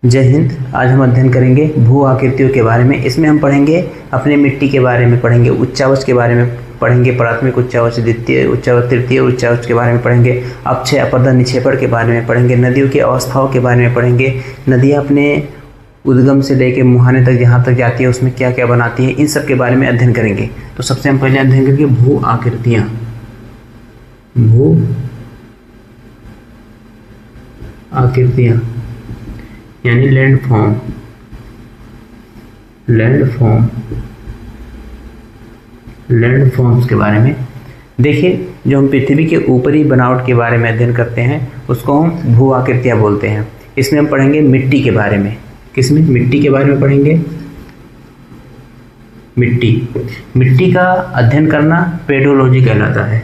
जय हिंद। आज हम अध्ययन करेंगे भू आकृतियों के बारे में। इसमें हम पढ़ेंगे अपने मिट्टी के बारे में, पढ़ेंगे उच्चावच के बारे में, पढ़ेंगे प्राथमिक उच्चावच, द्वितीय उच्चावच, तृतीय उच्चावच के बारे में पढ़ेंगे, अपक्षय, अपरदन, निक्षेपण के बारे में पढ़ेंगे, नदियों की अवस्थाओं के बारे में पढ़ेंगे, नदियाँ अपने उद्गम से लेकर मुहाने तक जहाँ तक जाती है उसमें क्या क्या बनाती है, इन सब के बारे में अध्ययन करेंगे। तो सबसे हम पहले अध्ययन करेंगे भू आकृतियाँ। भू आकृतियाँ यानी लैंड फॉर्म। लैंड फॉर्म्स के बारे में देखिए, जो हम पृथ्वी के ऊपरी बनावट के बारे में अध्ययन करते हैं उसको हम भू आकृतियाँ बोलते हैं। इसमें हम पढ़ेंगे मिट्टी के बारे में। किसमें? मिट्टी के बारे में पढ़ेंगे। मिट्टी का अध्ययन करना पेडोलॉजी कहलाता है।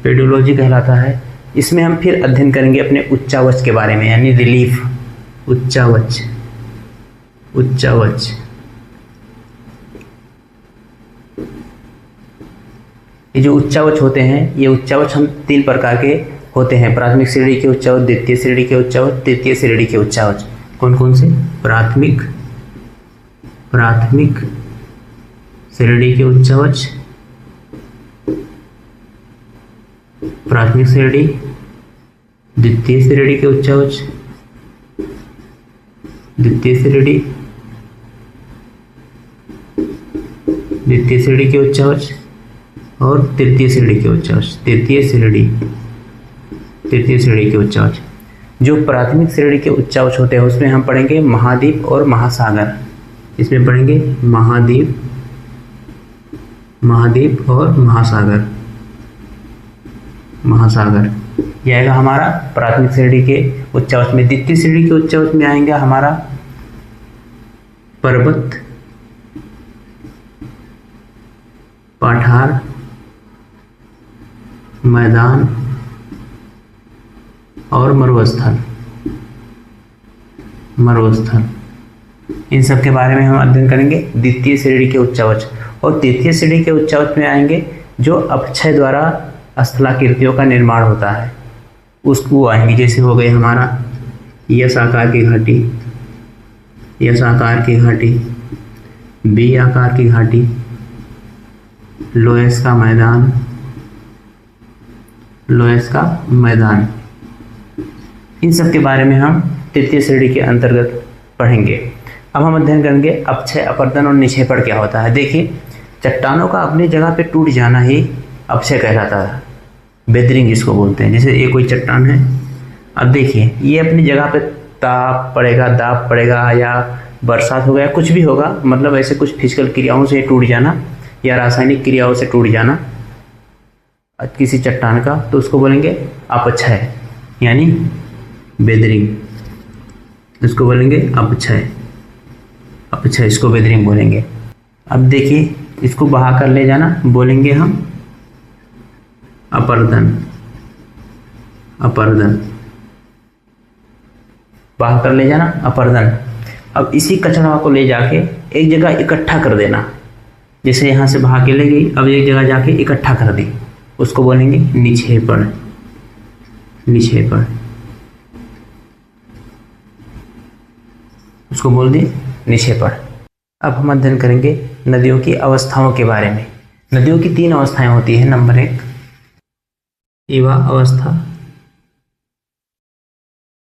पेडोलॉजी कहलाता है। इसमें हम फिर अध्ययन करेंगे अपने उच्चावच के बारे में, यानी रिलीफ। उच्चावच ये जो उच्चावच होते हैं, ये उच्चावच हम 3 प्रकार के होते हैं। प्राथमिक श्रेणी के उच्चावच, द्वितीय श्रेणी के उच्चावच, तृतीय श्रेणी के उच्चावच। कौन कौन से? प्राथमिक श्रेणी के उच्चावच, प्राथमिक श्रेणी, द्वितीय श्रेणी के उच्चावच, द्वितीय श्रेणी के उच्चावच और तृतीय श्रेणी के उच्चावच। तृतीय श्रेणी के उच्चावच। जो प्राथमिक श्रेणी के उच्चावच होते हैं उसमें हम पढ़ेंगे महाद्वीप और महासागर। इसमें पढ़ेंगे महाद्वीप और महासागर। यह आएगा हमारा प्राथमिक श्रेणी के उच्चावच में। द्वितीय श्रेणी के उच्चावच में आएंगे हमारा पर्वत, पठार, मैदान और मरुस्थल। इन सब के बारे में हम अध्ययन करेंगे द्वितीय श्रेणी के उच्चावच। और तृतीय श्रेणी के उच्चावच में आएंगे जो अपक्षय द्वारा स्थलाकृतियों का निर्माण होता है, उसको आएंगे। जैसे हो गए हमारा यस आकार की घाटी, बी आकार की घाटी, लोयस का मैदान। इन सब के बारे में हम तृतीय श्रेणी के अंतर्गत पढ़ेंगे। अब हम अध्ययन करेंगे अपक्षय, अपरदन और निक्षेपण क्या होता है। देखिए, चट्टानों का अपनी जगह पे टूट जाना ही अपक्षय कहलाता है। वेदरिंग इसको बोलते हैं। जैसे ये कोई चट्टान है, अब देखिए ये अपनी जगह पे दाब पड़ेगा या बरसात हो गया, कुछ भी होगा, मतलब ऐसे कुछ फिजिकल क्रियाओं से टूट जाना या रासायनिक क्रियाओं से टूट जाना किसी चट्टान का, तो उसको बोलेंगे अपक्षय यानी वेदरिंग। इसको बोलेंगे अपक्षय, इसको वेदरिंग बोलेंगे। अब देखिए, इसको बहा कर ले जाना बोलेंगे हम अपरदन। बहा कर ले जाना अपरदन। अब इसी कचरा को ले जाके एक जगह इकट्ठा कर देना। जैसे यहाँ से बहा के ले गई, अब एक जगह जाके इकट्ठा कर दी, उसको बोलेंगे निक्षेपण। उसको बोल दिए निक्षेपण। अब हम अध्ययन करेंगे नदियों की अवस्थाओं के बारे में। नदियों की 3 अवस्थाएं होती है। नंबर 1 ईवा अवस्था,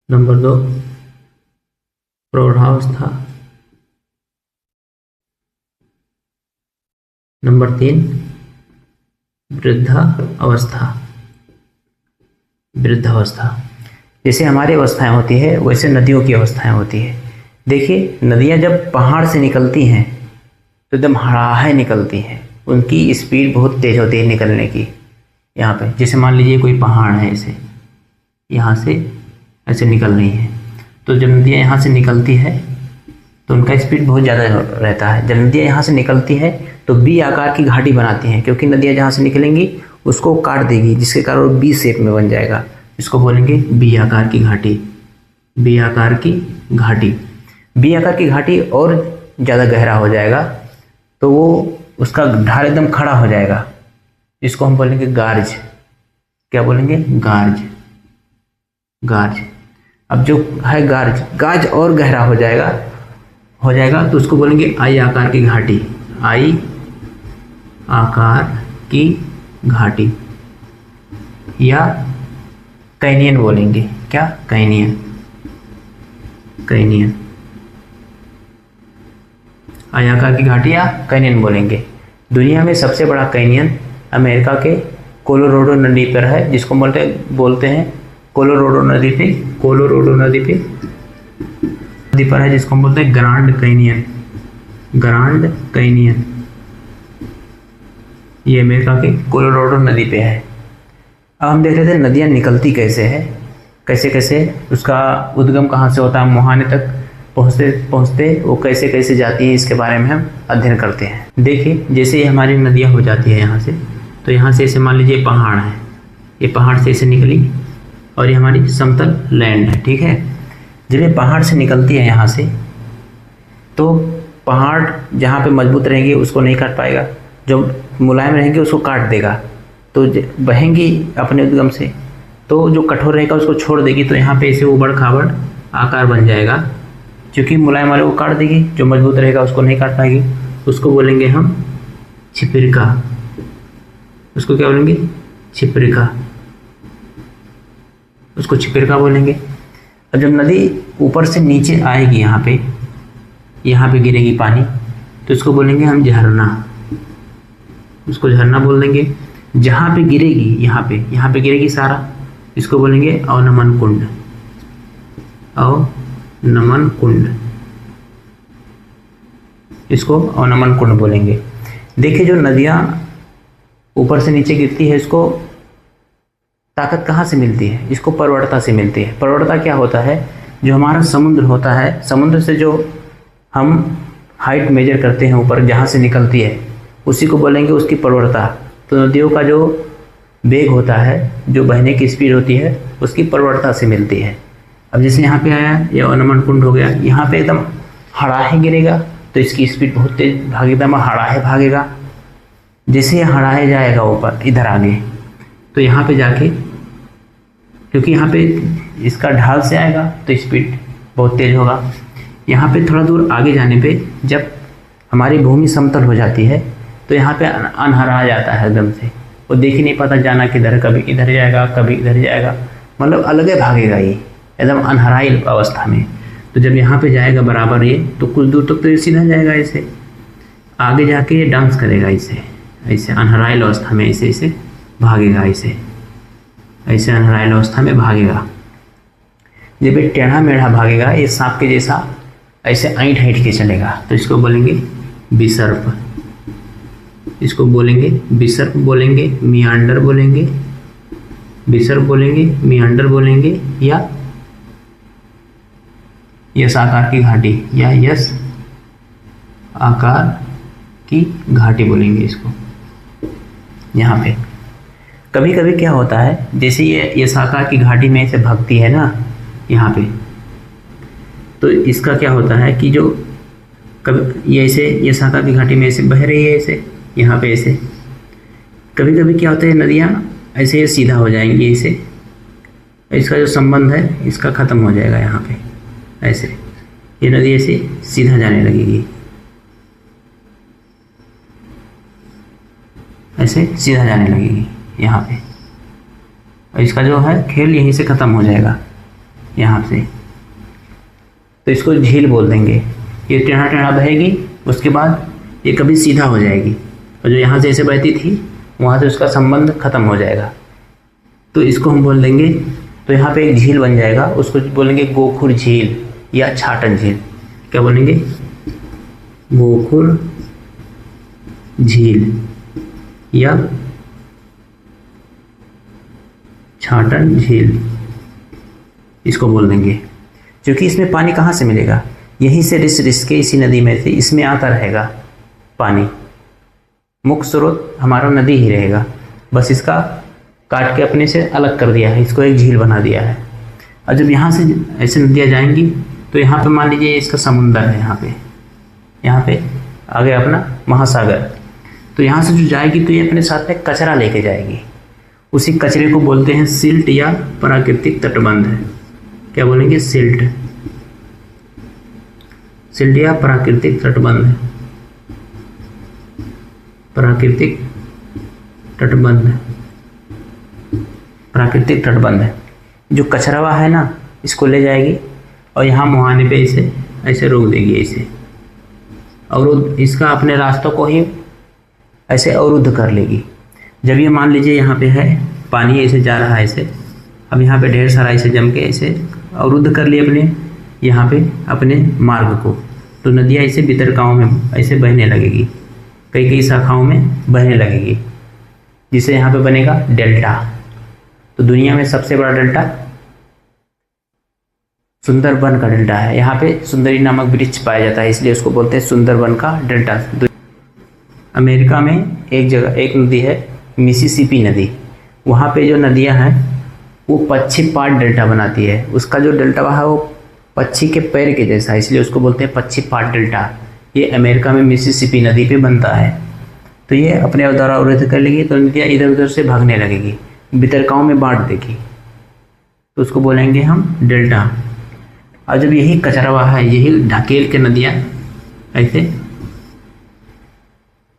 नंबर 2 प्रौढ़ावस्था, नंबर 3 वृद्धावस्था। जैसे हमारी अवस्थाएं होती है वैसे नदियों की अवस्थाएं होती है। देखिए, नदियां जब पहाड़ से निकलती हैं तो एकदम हड़ाहे निकलती हैं, उनकी स्पीड बहुत तेज होती है निकलने की। यहाँ पे जैसे मान लीजिए कोई पहाड़ है, ऐसे यहाँ से ऐसे निकल रही है, तो जब नदियाँ यहाँ से निकलती है तो उनका स्पीड बहुत ज़्यादा रहता है। जब नदियाँ यहाँ से निकलती है तो बी आकार की घाटी बनाती हैं, क्योंकि नदियाँ जहाँ से निकलेंगी उसको काट देगी, जिसके कारण वो बी शेप में बन जाएगा। इसको बोलेंगे बी आकार की घाटी। बी आकार की घाटी और ज़्यादा गहरा हो जाएगा तो वो उसका ढाल एकदम खड़ा हो जाएगा। इसको हम बोलेंगे गार्ज। क्या बोलेंगे? गार्ज। अब जो है गाज और गहरा हो जाएगा तो उसको बोलेंगे आई आकार की घाटी, आई आकार की घाटी, या कैनियन बोलेंगे। क्या? कैनियन, कैनियन, आई आकार की घाटी या कैनियन बोलेंगे। दुनिया में सबसे बड़ा कैनियन अमेरिका के कोलोराडो नदी पर है, जिसको बोलते हैं कोलोराडो नदी पर है, जिसको हम बोलते हैं ग्रांड कैनियन, ग्रांड कैनियन। ये अमेरिका के कोलोराडो नदी पे है। अब हम देख रहे थे नदियाँ निकलती कैसे है, कैसे कैसे उसका उद्गम कहाँ से होता है, मुहाने तक पहुँचते वो कैसे कैसे जाती है, इसके बारे में हम अध्ययन करते हैं। देखिए जैसे ये हमारी नदियाँ हो जाती है यहाँ से, तो यहाँ से ऐसे मान लीजिए पहाड़ है, ये पहाड़ से ऐसे निकली और ये हमारी समतल लैंड है, ठीक है। जब ये पहाड़ से निकलती है यहाँ से, तो पहाड़ जहाँ पे मजबूत रहेंगे उसको नहीं काट पाएगा, जो मुलायम रहेंगे उसको काट देगा, तो बहेंगी अपने उद्गम से, तो जो कठोर रहेगा उसको छोड़ देगी, तो यहाँ पे ऐसे उबड़ खाबड़ आकार बन जाएगा। क्योंकि मुलायम वाले को काट देगी, जो मजबूत रहेगा उसको नहीं काट पाएगी, उसको बोलेंगे हम छिपिरका। उसको क्या बोलेंगे? छिपिरका, उसको छिपिरका बोलेंगे। अब जब नदी ऊपर से नीचे आएगी, यहाँ पे गिरेगी पानी, तो इसको बोलेंगे हम झरना, उसको झरना बोल देंगे। जहाँ पे गिरेगी, यहाँ पे गिरेगी सारा, इसको बोलेंगे अवनमन कुंड, अवनमन कुंड, इसको अवनमन कुंड बोलेंगे। देखिए जो नदियाँ ऊपर से नीचे गिरती है, इसको ताकत कहाँ से मिलती है? इसको प्रवणता से मिलती है। प्रवणता क्या होता है? जो हमारा समुद्र होता है, समुद्र से जो हम हाइट मेजर करते हैं ऊपर जहाँ से निकलती है, उसी को बोलेंगे उसकी प्रवणता। तो नदियों का जो वेग होता है, जो बहने की स्पीड होती है, उसकी प्रवणता से मिलती है। अब जैसे यहाँ पे आया, ये अवनमन कुंड हो गया, यहाँ पे एकदम हड़ाहे गिरेगा तो इसकी स्पीड बहुत तेज भागेगा, एकदम हड़ाहे भागेगा। जैसे ये हड़ाहे जाएगा ऊपर इधर आगे, तो यहाँ पे जाके, क्योंकि यहाँ पे इसका ढाल से आएगा तो स्पीड बहुत तेज होगा। यहाँ पे थोड़ा दूर आगे जाने पे जब हमारी भूमि समतल हो जाती है, तो यहाँ पे अनहरा जाता है एकदम से, वो देख ही नहीं पाता जाना किधर, कभी इधर जाएगा कभी इधर जाएगा, मतलब अलग ही भागेगा ये एकदम अनहराई अवस्था में। तो जब यहाँ पे जाएगा बराबर ये, तो कुछ दूर तक तो ये सीधा जाएगा, ऐसे आगे जाके ये डांस करेगा, ऐसे अनहराई अवस्था में ऐसे भागेगा, ऐसे अनहराई अवस्था में भागेगा। जब ये टेढ़ा मेढ़ा भागेगा, ये सांप के जैसा ऐसे ऐंठ के चलेगा, तो इसको बोलेंगे विसर्प, इसको बोलेंगे विसर्प बोलेंगे, मियांडर बोलेंगे, विसर्प बोलेंगे, मियांडर बोलेंगे, या यस आकार की घाटी, या यस आकार की घाटी बोलेंगे इसको। यहाँ पे कभी कभी क्या होता है, जैसे ये यस आकार की घाटी में ऐसे भागती है ना यहाँ पे, तो इसका क्या होता है कि जो कभी ये ऐसे यस आकार की घाटी में ऐसे बह रही है, ऐसे यहाँ पे ऐसे, कभी कभी क्या होता है नदियाँ ऐसे सीधा हो जाएंगी, ऐसे इसका जो संबंध है इसका ख़त्म हो जाएगा। यहाँ पे ऐसे ये नदी ऐसे सीधा जाने लगेगी, ऐसे सीधा जाने लगेगी यहाँ पे, और इसका जो है खेल यहीं से ख़त्म हो जाएगा यहाँ से। तो इसको झील बोल देंगे। ये टेढ़ा टेढ़ा बहेगी, उसके बाद ये कभी सीधा हो जाएगी, और जो यहाँ से ऐसे बहती थी वहाँ से उसका संबंध खत्म हो जाएगा, तो इसको हम बोल देंगे। तो यहाँ पे एक झील बन जाएगा, उसको बोलेंगे गोखुर झील या छाटन झील। क्या बोलेंगे? गोखुर झील या छाटन झील, इसको बोल देंगे। क्योंकि इसमें पानी कहाँ से मिलेगा? यहीं से रिस के इसी नदी में से इसमें आता रहेगा पानी। मुख्य स्रोत हमारा नदी ही रहेगा, बस इसका काट के अपने से अलग कर दिया है, इसको एक झील बना दिया है। और जब यहाँ से ऐसे नदियाँ जाएंगी, तो यहाँ पे मान लीजिए इसका समुंदर है, यहाँ पे आ गया अपना महासागर। तो यहाँ से जो जाएगी तो ये अपने साथ में कचरा लेके जाएगी, उसी कचरे को बोलते हैं सिल्ट या प्राकृतिक तटबंध। क्या बोलेंगे? सिल्ट। सिल्ट या प्राकृतिक तटबंध, प्राकृतिक तटबंध, प्राकृतिक तटबंध। जो कचरावा है ना, इसको ले जाएगी और यहाँ मुहाने पे इसे ऐसे रोक देगी, ऐसे अवरुद्ध, इसका अपने रास्तों को ही ऐसे अवरुद्ध कर लेगी। जब ये मान लीजिए यहाँ पे है पानी, ऐसे जा रहा है ऐसे, अब यहाँ पे ढेर सारा ऐसे जम के ऐसे अवरुद्ध कर लिए अपने यहाँ पे अपने मार्ग को, तो नदियाँ ऐसे वितरकाओं में ऐसे बहने लगेगी, कई कई शाखाओं में बहने लगेगी, जिससे यहाँ पे बनेगा डेल्टा। तो दुनिया में सबसे बड़ा डेल्टा सुंदरबन का डेल्टा है। यहाँ पे सुंदरी नामक वृक्ष पाया जाता है, इसलिए उसको बोलते हैं सुंदरबन का डेल्टा। अमेरिका में एक जगह एक नदी है मिसिसिपी नदी, वहाँ पे जो नदियाँ हैं वो पक्षी पाट डेल्टा बनाती है। उसका जो डेल्टा है वो पक्षी के पैर के जैसा है, इसलिए उसको बोलते हैं पक्षी पाट डेल्टा। ये अमेरिका में मिसिसिपी नदी पे बनता है। तो ये अपने द्वारा अवरुद्ध कर लेगी तो नदियाँ इधर उधर से भागने लगेगी, वितरकाओं में बांट देगी, तो उसको बोलेंगे हम डेल्टा। और जब यही कचरावा है, यही ढकेल के नदियाँ ऐसे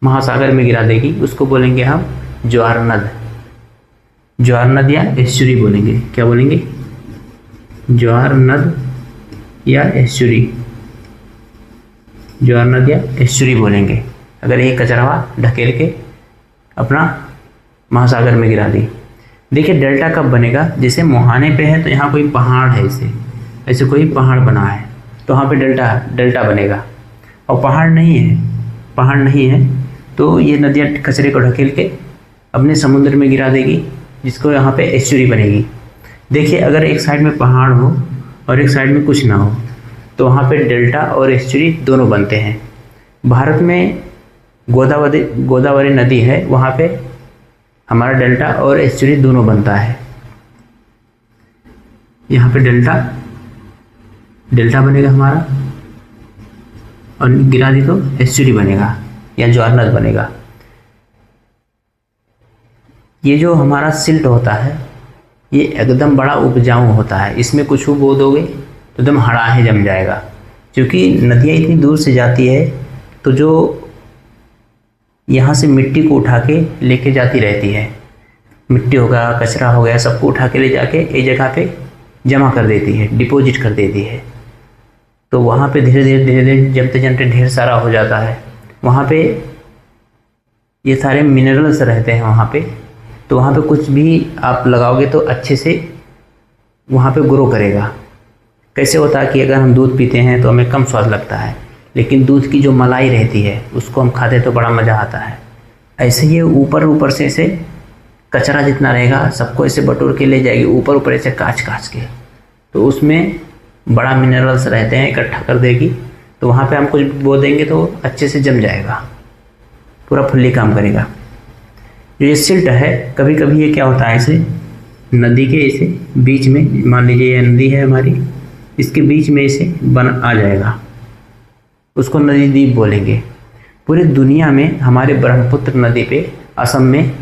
महासागर में गिरा देगी, उसको बोलेंगे हम ज्वार नद। ज्वार नद या एस्चुरी बोलेंगे। क्या बोलेंगे? ज्वार नद या एस्चुरी, ज्वार नद या एस्चुरी बोलेंगे अगर यही कचरावा ढकेल के अपना महासागर में गिरा दी। देखिए डेल्टा कब बनेगा? जैसे मुहाने पे है तो यहाँ कोई पहाड़ है, ऐसे कोई पहाड़ बना है तो वहाँ पे डेल्टा बनेगा। और पहाड़ नहीं है तो ये नदियाँ कचरे को ढकेल के अपने समुद्र में गिरा देगी, जिसको यहाँ पे एस्चुरी बनेगी। देखिए अगर एक साइड में पहाड़ हो और एक साइड में कुछ ना हो तो वहाँ पे डेल्टा और एस्चुरी दोनों बनते हैं। भारत में गोदावरी नदी है, वहाँ पे हमारा डेल्टा और एस्चुरी दोनों बनता है। यहाँ पे डेल्टा बनेगा हमारा और गिरा दी तो एस्चुरी बनेगा या ज्वार नद बनेगा। ये जो हमारा सिल्ट होता है ये एकदम बड़ा उपजाऊ होता है, इसमें कुछ बो दोगे तो एकदम हड़ाहे जम जाएगा। क्योंकि नदियाँ इतनी दूर से जाती है तो जो यहाँ से मिट्टी को उठा के लेके जाती रहती है, मिट्टी होगा, कचरा हो गया, सबको उठा के ले जाके एक जगह पे जमा कर देती है, डिपॉजिट कर देती है। तो वहाँ पे धीरे धीरे जमते जमते ढेर सारा हो जाता है। वहाँ पे ये सारे मिनरल्स रहते हैं वहाँ पे, तो वहाँ पे कुछ भी आप लगाओगे तो अच्छे से वहाँ पे ग्रो करेगा। कैसे होता है कि अगर हम दूध पीते हैं तो हमें कम स्वाद लगता है, लेकिन दूध की जो मलाई रहती है उसको हम खाते तो बड़ा मज़ा आता है। ऐसे ये ऊपर से ऐसे कचरा जितना रहेगा सबको ऐसे बटोर के ले जाएगी, ऊपर ऐसे काच के, तो उसमें बड़ा मिनरल्स रहते हैं, इकट्ठा कर देगी। तो वहाँ पे हम कुछ बो देंगे तो अच्छे से जम जाएगा, पूरा फुल्ली काम करेगा। जो ये सिल्ट है, कभी कभी ये क्या होता है, ऐसे नदी के ऐसे बीच में, मान लीजिए ये नदी है हमारी, इसके बीच में ऐसे बन आ जाएगा, उसको नदी द्वीप बोलेंगे। पूरी दुनिया में हमारे ब्रह्मपुत्र नदी पे, असम में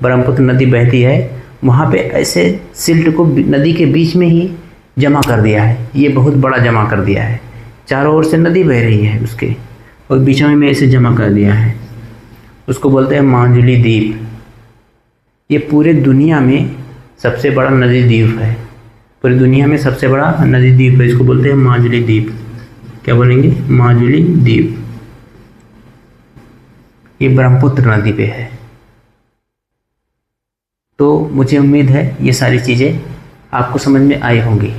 ब्रह्मपुत्र नदी बहती है, वहाँ पे ऐसे सिल्ट को नदी के बीच में ही जमा कर दिया है। ये बहुत बड़ा जमा कर दिया है, चारों ओर से नदी बह रही है उसके, और बीच में ऐसे जमा कर दिया है, उसको बोलते हैं माजुली द्वीप। ये पूरे दुनिया में सबसे बड़ा नदी द्वीप है, पूरी दुनिया में सबसे बड़ा नदी द्वीप है, इसको बोलते हैं माजुली द्वीप। क्या बोलेंगे? माजुली द्वीप। ये ब्रह्मपुत्र नदी पे है। तो मुझे उम्मीद है ये सारी चीज़ें आपको समझ में आई होंगी।